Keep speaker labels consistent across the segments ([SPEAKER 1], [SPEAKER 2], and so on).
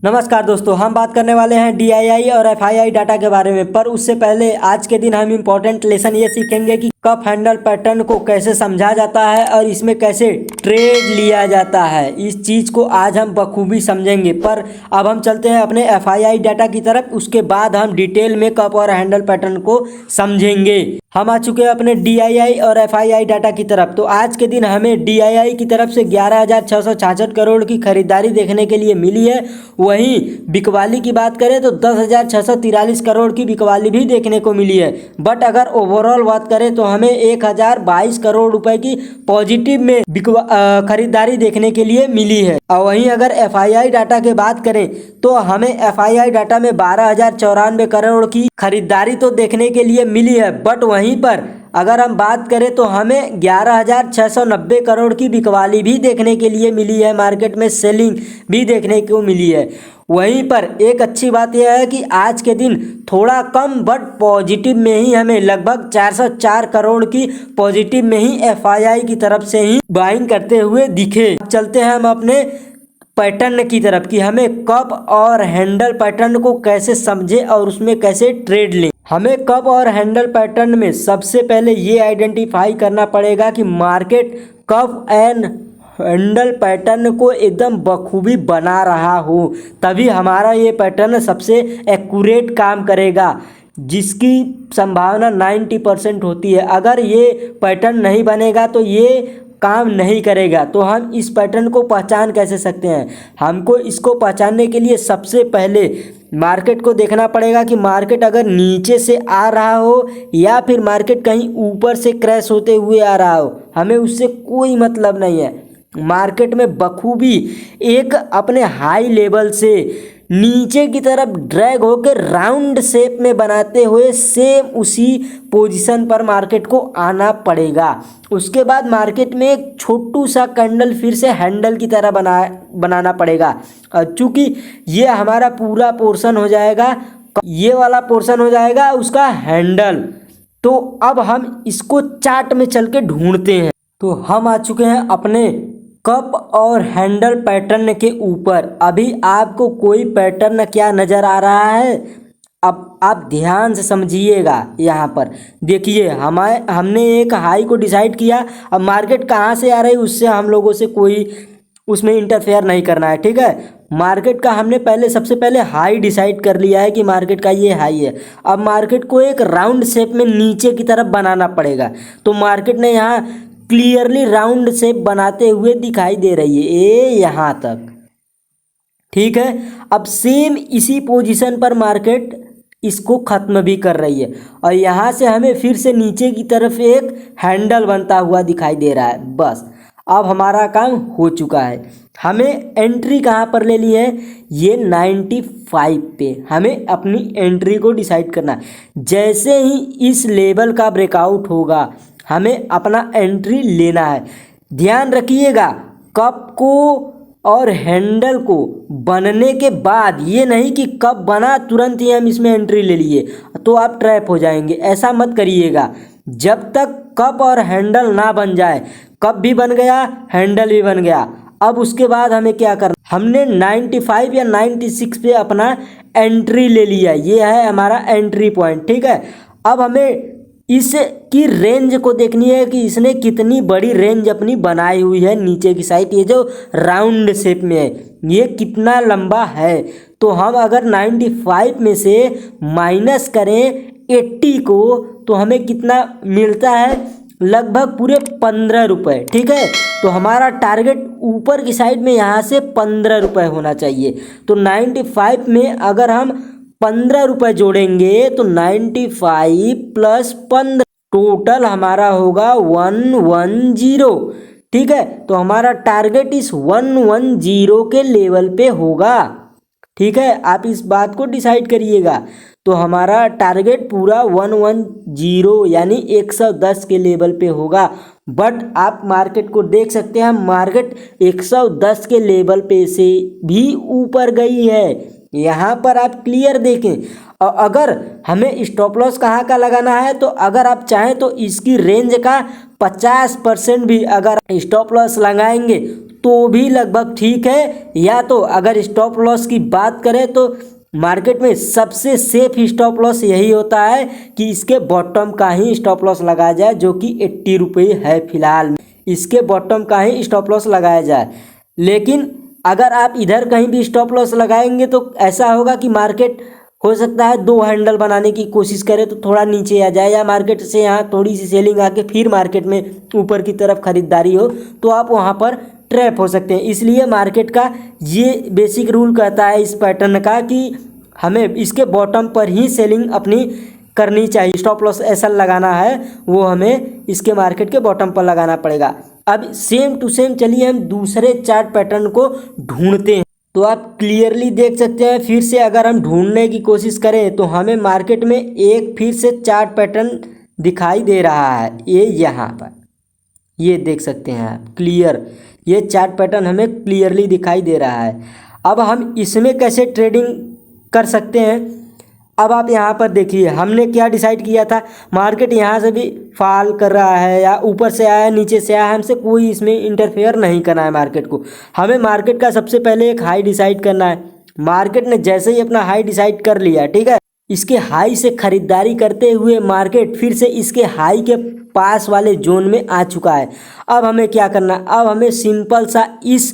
[SPEAKER 1] नमस्कार दोस्तों, हम बात करने वाले हैं DII और FII डाटा के बारे में। पर उससे पहले आज के दिन हम इम्पोर्टेंट लेसन ये सीखेंगे कि कप हैंडल पैटर्न को कैसे समझा जाता है और इसमें कैसे ट्रेड लिया जाता है। इस चीज़ को आज हम बखूबी समझेंगे। पर अब हम चलते हैं अपने FII डाटा की तरफ, उसके बाद हम डिटेल में कप और हैंडल पैटर्न को समझेंगे। हम आ चुके हैं अपने DII और FII डाटा की तरफ। तो आज के दिन हमें DII की तरफ से 11,666 करोड़ की खरीदारी देखने के लिए मिली है। वहीं बिकवाली की बात करें तो 10,643 करोड़ की बिकवाली भी देखने को मिली है। बट अगर ओवरऑल बात करें तो हमें 1,022 करोड़ रुपए की पॉजिटिव में खरीदारी देखने के लिए मिली है। और वहीं अगर FII डाटा की बात करें तो हमें FII डाटा में 12,094 करोड़ की खरीदारी तो देखने के लिए मिली है। बट वहीं पर अगर हम बात करें तो हमें 11,690 करोड़ की बिकवाली भी देखने के लिए मिली है। मार्केट में सेलिंग भी देखने को मिली है। वहीं पर एक अच्छी बात यह है कि आज के दिन थोड़ा कम बट पॉजिटिव में ही हमें लगभग 404 करोड़ की पॉजिटिव में ही FII की तरफ से ही बाइंग करते हुए दिखे। चलते हैं हम अपने पैटर्न की तरफ कि हमें कप और हैंडल पैटर्न को कैसे समझे और उसमें कैसे ट्रेड लें। हमें कप और हैंडल पैटर्न में सबसे पहले ये आइडेंटिफाई करना पड़ेगा कि market cup and handle pattern को एकदम बखूबी बना रहा हो, तभी हमारा ये पैटर्न सबसे एक्यूरेट काम करेगा, जिसकी संभावना 90% होती है। अगर ये पैटर्न नहीं बनेगा तो ये काम नहीं करेगा। तो हम इस पैटर्न को पहचान कैसे सकते हैं? हमको इसको पहचानने के लिए सबसे पहले मार्केट को देखना पड़ेगा कि मार्केट अगर नीचे से आ रहा हो या फिर मार्केट कहीं ऊपर से क्रैश होते हुए आ रहा हो, हमें उससे कोई मतलब नहीं है। मार्केट में बखूबी एक अपने हाई लेवल से नीचे की तरफ ड्रैग होकर राउंड शेप में बनाते हुए सेम उसी पोजीशन पर मार्केट को आना पड़ेगा। उसके बाद मार्केट में एक छोटू सा कैंडल फिर से हैंडल की तरह बनाना पड़ेगा। और चूँकि ये हमारा पूरा पोर्शन हो जाएगा, ये वाला पोर्शन हो जाएगा उसका हैंडल। तो अब हम इसको चार्ट में चल के ढूंढते हैं। तो हम आ चुके हैं अपने कप और हैंडल पैटर्न के ऊपर। अभी आपको कोई पैटर्न क्या नज़र आ रहा है? अब आप ध्यान से समझिएगा। यहाँ पर देखिए, हमने एक हाई को डिसाइड किया। अब मार्केट कहाँ से आ रही है उससे हम लोगों से कोई उसमें इंटरफेयर नहीं करना है, ठीक है। मार्केट का हमने सबसे पहले हाई डिसाइड कर लिया है कि मार्केट का ये हाई है। अब मार्केट को एक राउंड शेप में नीचे की तरफ बनाना पड़ेगा। तो मार्केट ने यहाँ क्लियरली राउंड शेप बनाते हुए दिखाई दे रही है यहाँ तक, ठीक है। अब सेम इसी पोजीशन पर मार्केट इसको ख़त्म भी कर रही है और यहाँ से हमें फिर से नीचे की तरफ एक हैंडल बनता हुआ दिखाई दे रहा है। बस अब हमारा काम हो चुका है। हमें एंट्री कहाँ पर ले ली है? ये 95 पे हमें अपनी एंट्री को डिसाइड करना है। जैसे ही इस लेवल का ब्रेकआउट होगा हमें अपना एंट्री लेना है। ध्यान रखिएगा, कप को और हैंडल को बनने के बाद, ये नहीं कि कप बना तुरंत ही हम इसमें एंट्री ले लिए तो आप ट्रैप हो जाएंगे। ऐसा मत करिएगा। जब तक कप और हैंडल ना बन जाए, कप भी बन गया हैंडल भी बन गया, अब उसके बाद हमें क्या करना? हमने 95 या 96 पे अपना एंट्री ले लिया। ये है हमारा एंट्री पॉइंट, ठीक है। अब हमें इसकी रेंज को देखनी है कि इसने कितनी बड़ी रेंज अपनी बनाई हुई है नीचे की साइड। ये जो राउंड शेप में है ये कितना लंबा है? तो हम अगर 95 में से माइनस करें 80 को तो हमें कितना मिलता है? लगभग पूरे 15 रुपये, ठीक है। तो हमारा टारगेट ऊपर की साइड में यहाँ से 15 रुपये होना चाहिए। तो 95 में अगर हम 15 रुपये जोड़ेंगे तो 95 प्लस 15 टोटल हमारा होगा 110, ठीक है। तो हमारा टारगेट इस 110 के लेवल पे होगा, ठीक है। आप इस बात को डिसाइड करिएगा। तो हमारा टारगेट पूरा 110 यानी 110 के लेवल पे होगा। बट आप मार्केट को देख सकते हैं, मार्केट 110 के लेवल पे से भी ऊपर गई है। यहाँ पर आप क्लियर देखें। और अगर हमें स्टॉप लॉस कहाँ का लगाना है, तो अगर आप चाहें तो इसकी रेंज का 50% भी अगर स्टॉप लॉस लगाएंगे तो भी लगभग ठीक है। या तो अगर स्टॉप लॉस की बात करें तो मार्केट में सबसे सेफ स्टॉप लॉस यही होता है कि इसके बॉटम का ही स्टॉप लॉस लगाया जाए, जो कि 80 रुपये है फिलहाल। इसके बॉटम का ही स्टॉप लॉस लगाया जाए। लेकिन अगर आप इधर कहीं भी स्टॉप लॉस लगाएंगे तो ऐसा होगा कि मार्केट हो सकता है 2 हैंडल बनाने की कोशिश करे तो थोड़ा नीचे आ जाए, या मार्केट से यहाँ थोड़ी सी सेलिंग आके फिर मार्केट में ऊपर की तरफ खरीदारी हो तो आप वहाँ पर ट्रैप हो सकते हैं। इसलिए मार्केट का ये बेसिक रूल कहता है इस पैटर्न का कि हमें इसके बॉटम पर ही सेलिंग अपनी करनी चाहिए। स्टॉप लॉस ऐसा लगाना है वो हमें इसके मार्केट के बॉटम पर लगाना पड़ेगा। अब सेम टू सेम चलिए हम दूसरे चार्ट पैटर्न को ढूंढते हैं। तो आप क्लियरली देख सकते हैं, फिर से अगर हम ढूंढने की कोशिश करें तो हमें मार्केट में एक फिर से चार्ट पैटर्न दिखाई दे रहा है। ये यहाँ पर ये देख सकते हैं आप क्लियर, ये चार्ट पैटर्न हमें क्लियरली दिखाई दे रहा है। अब हम इसमें कैसे ट्रेडिंग कर सकते हैं, अब आप यहाँ पर देखिए हमने क्या डिसाइड किया था। मार्केट यहाँ से भी फॉल कर रहा है या ऊपर से आया नीचे से आया, हमसे कोई इसमें इंटरफेयर नहीं करना है मार्केट को। हमें मार्केट का सबसे पहले एक हाई डिसाइड करना है। मार्केट ने जैसे ही अपना हाई डिसाइड कर लिया, ठीक है, इसके हाई से खरीदारी करते हुए मार्केट फिर से इसके हाई के पास वाले जोन में आ चुका है। अब हमें क्या करना है, अब हमें सिंपल सा इस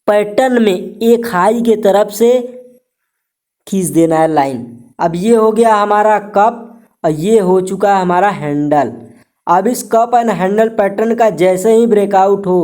[SPEAKER 1] पैटर्न में एक हाई के तरफ से खींच देना है लाइन। अब ये हो गया हमारा कप और ये हो चुका है हमारा हैंडल। अब इस कप एंड हैंडल पैटर्न का जैसे ही ब्रेकआउट हो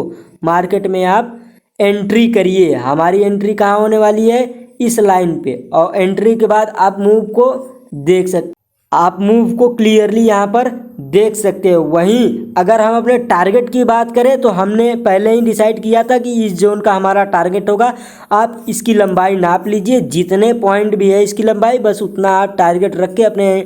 [SPEAKER 1] मार्केट में आप एंट्री करिए। हमारी एंट्री कहाँ होने वाली है, इस लाइन पे। और एंट्री के बाद आप मूव को देख सकते, आप मूव को क्लियरली यहाँ पर देख सकते हो। वहीं अगर हम अपने टारगेट की बात करें तो हमने पहले ही डिसाइड किया था कि इस जोन का हमारा टारगेट होगा। आप इसकी लंबाई नाप लीजिए, जितने पॉइंट भी है इसकी लंबाई बस उतना आप टारगेट रख के अपने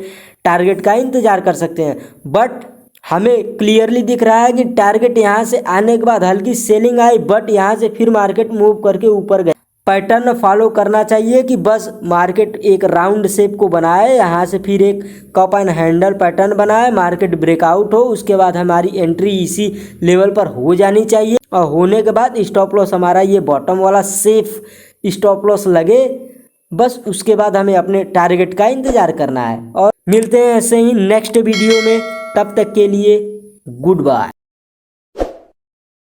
[SPEAKER 1] टारगेट का इंतज़ार कर सकते हैं। बट हमें क्लियरली दिख रहा है कि टारगेट यहाँ से आने के बाद हल्की सेलिंग आई, बट यहाँ से फिर मार्केट मूव करके ऊपर गए। पैटर्न फॉलो करना चाहिए कि बस मार्केट एक राउंड शेप को बनाए, यहाँ से फिर एक कप एंड हैंडल पैटर्न बनाए, मार्केट ब्रेकआउट हो, उसके बाद हमारी एंट्री इसी लेवल पर हो जानी चाहिए। और होने के बाद स्टॉप लॉस हमारा ये बॉटम वाला सेफ स्टॉप लॉस लगे, बस उसके बाद हमें अपने टारगेट का इंतज़ार करना है। और मिलते हैं ऐसे ही नेक्स्ट वीडियो में, तब तक के लिए गुड बाय।